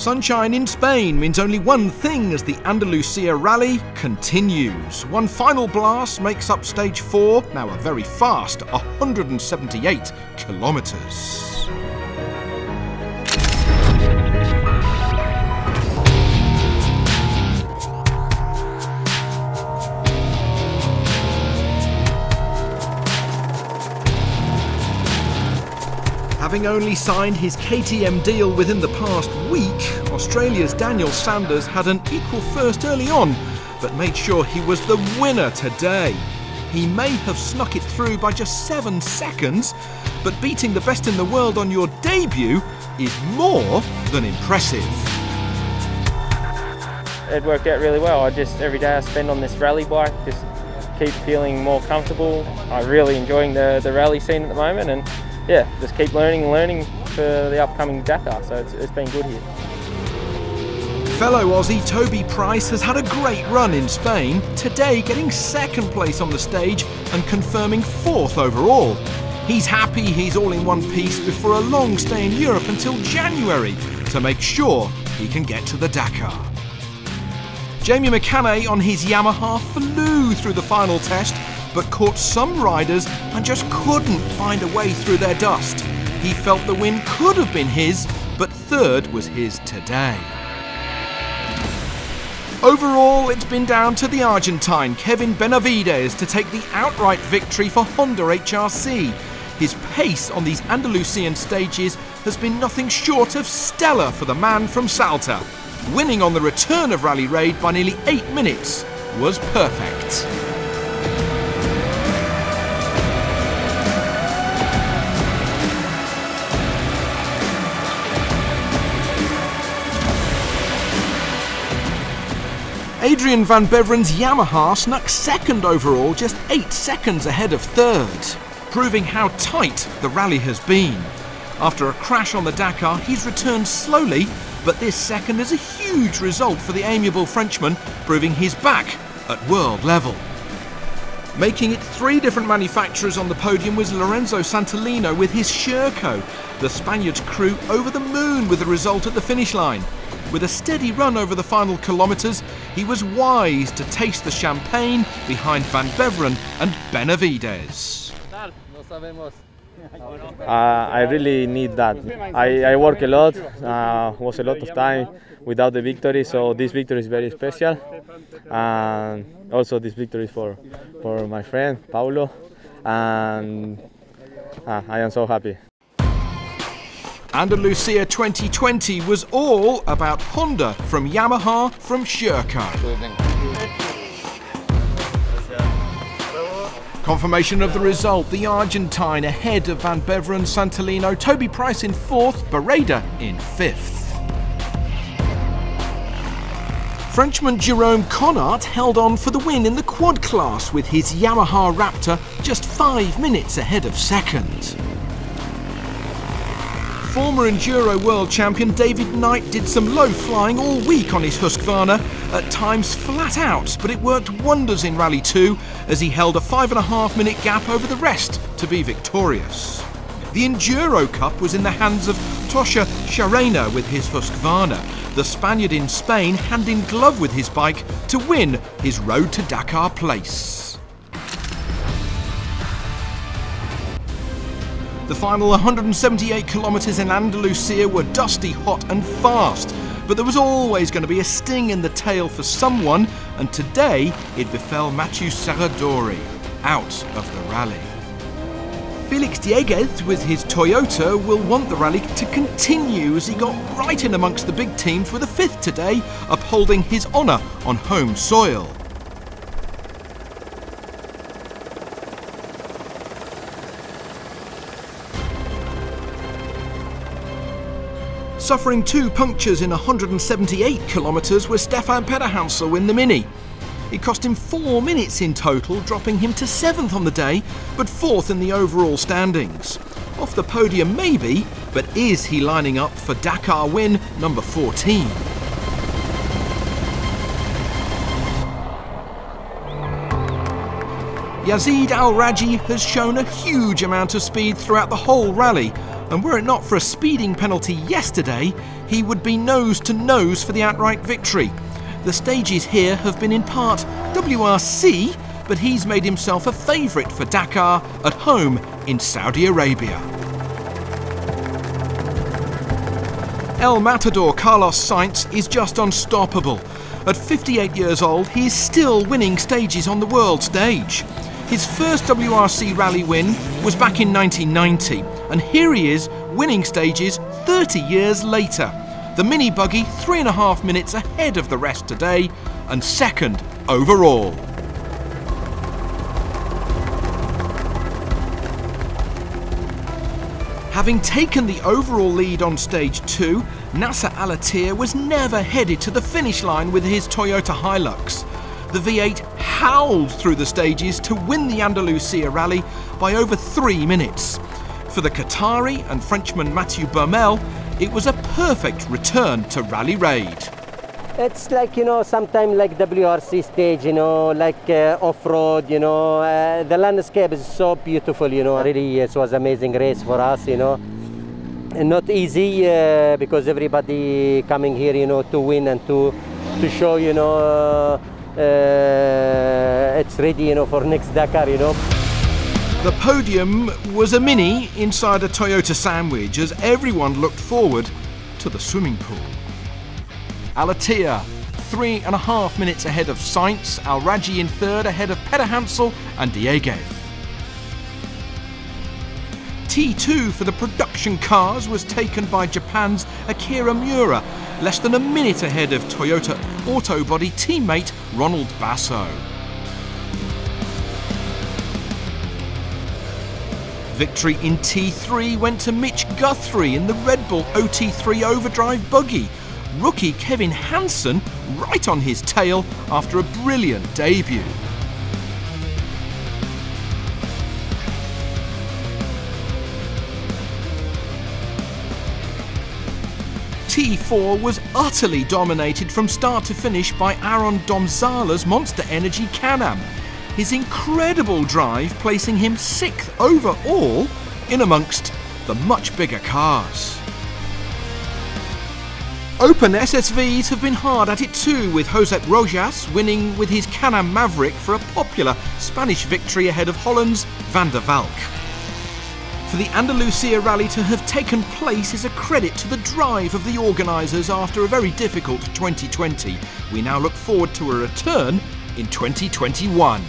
Sunshine in Spain means only one thing as the Andalucía Rally continues. One final blast makes up stage 4, now a very fast 178 kilometres. Having only signed his KTM deal within the past week, Australia's Daniel Sanders had an equal first early on, but made sure he was the winner today. He may have snuck it through by just 7 seconds, but beating the best in the world on your debut is more than impressive. It worked out really well. Every day I spend on this rally bike, just keep feeling more comfortable. I'm really enjoying the rally scene at the moment, and yeah, just keep learning and learning for the upcoming Dakar, so it's been good here. Fellow Aussie Toby Price has had a great run in Spain, today getting 2nd place on the stage and confirming 4th overall. He's happy he's all in one piece before a long stay in Europe until January to make sure he can get to the Dakar. Jamie McCannay on his Yamaha flew through the final test, but caught some riders and just couldn't find a way through their dust. He felt the win could have been his, but 3rd was his today. Overall, it's been down to the Argentine Kevin Benavides to take the outright victory for Honda HRC. His pace on these Andalusian stages has been nothing short of stellar for the man from Salta. Winning on the return of Rally Raid by nearly 8 minutes was perfect. Adrian van Beveren's Yamaha snuck 2nd overall, just 8 seconds ahead of 3rd, proving how tight the rally has been. After a crash on the Dakar, he's returned slowly, but this 2nd is a huge result for the amiable Frenchman, proving he's back at world level. Making it 3 different manufacturers on the podium was Lorenzo Santolino with his Sherco. The Spaniard's crew over the moon with the result at the finish line. With a steady run over the final kilometres, he was wise to taste the champagne behind Van Beveren and Benavides. I really need that. I work a lot, was a lot of time without the victory, so this victory is very special. And also this victory for my friend Paulo, and I am so happy. Andalucía 2020 was all about Honda from Yamaha from Sherco. Confirmation of the result, the Argentine ahead of Van Beveren, Santolino, Toby Price in 4th, Barreda in 5th. Frenchman Jerome Connard held on for the win in the quad class with his Yamaha Raptor just 5 minutes ahead of 2nd. Former Enduro World Champion David Knight did some low flying all week on his Husqvarna, at times flat out, but it worked wonders in Rally 2 as he held a 5.5 minute gap over the rest to be victorious. The Enduro Cup was in the hands of Tosha Sharena with his Husqvarna, the Spaniard in Spain hand in glove with his bike to win his Road to Dakar place. The final 178 kilometres in Andalucía were dusty, hot and fast, but there was always going to be a sting in the tail for someone, and today it befell Mathieu Serradori, out of the rally. Felix Dieguez with his Toyota will want the rally to continue as he got right in amongst the big teams with a 5th today, upholding his honour on home soil. Suffering 2 punctures in 178 kilometres was Stefan Pederhansel in the Mini. It cost him 4 minutes in total, dropping him to 7th on the day, but 4th in the overall standings. Off the podium maybe, but is he lining up for Dakar win number 14? Yazid Al-Raji has shown a huge amount of speed throughout the whole rally, and were it not for a speeding penalty yesterday, he would be nose to nose for the outright victory. The stages here have been in part WRC, but he's made himself a favourite for Dakar at home in Saudi Arabia. El Matador Carlos Sainz is just unstoppable. At 58 years old, he is still winning stages on the world stage. His first WRC rally win was back in 1990, and here he is winning stages 30 years later. The mini buggy 3.5 minutes ahead of the rest today, and second overall. Having taken the overall lead on stage 2, Nasser Al-Attiyah was never headed to the finish line with his Toyota Hilux. The V8 howled through the stages to win the Andalucía Rally by over 3 minutes. For the Qatari and Frenchman Mathieu Bermel, it was a perfect return to Rally Raid. It's like, sometimes like WRC stage, like off-road, the landscape is so beautiful, really it was amazing race for us, and not easy because everybody coming here, to win and to show, it's ready, for next Dakar, The podium was a mini inside a Toyota sandwich as everyone looked forward to the swimming pool. Al-Attiyah 3.5 minutes ahead of Sainz, Al-Rajhi in third ahead of Peder Hansel and Diego. T2 for the production cars was taken by Japan's Akira Miura, less than a minute ahead of Toyota Autobody teammate Ronald Basso. Victory in T3 went to Mitch Guthrie in the Red Bull OT3 Overdrive buggy. Rookie Kevin Hansen right on his tail after a brilliant debut. T4 was utterly dominated from start to finish by Aaron Domzala's Monster Energy Can-Am. His incredible drive placing him 6th overall in amongst the much bigger cars. Open SSVs have been hard at it too, with Josep Rojas winning with his Can-Am Maverick for a popular Spanish victory ahead of Holland's Van der Valk. For the Andalucía Rally to have taken place is a credit to the drive of the organisers after a very difficult 2020. We now look forward to a return in 2021.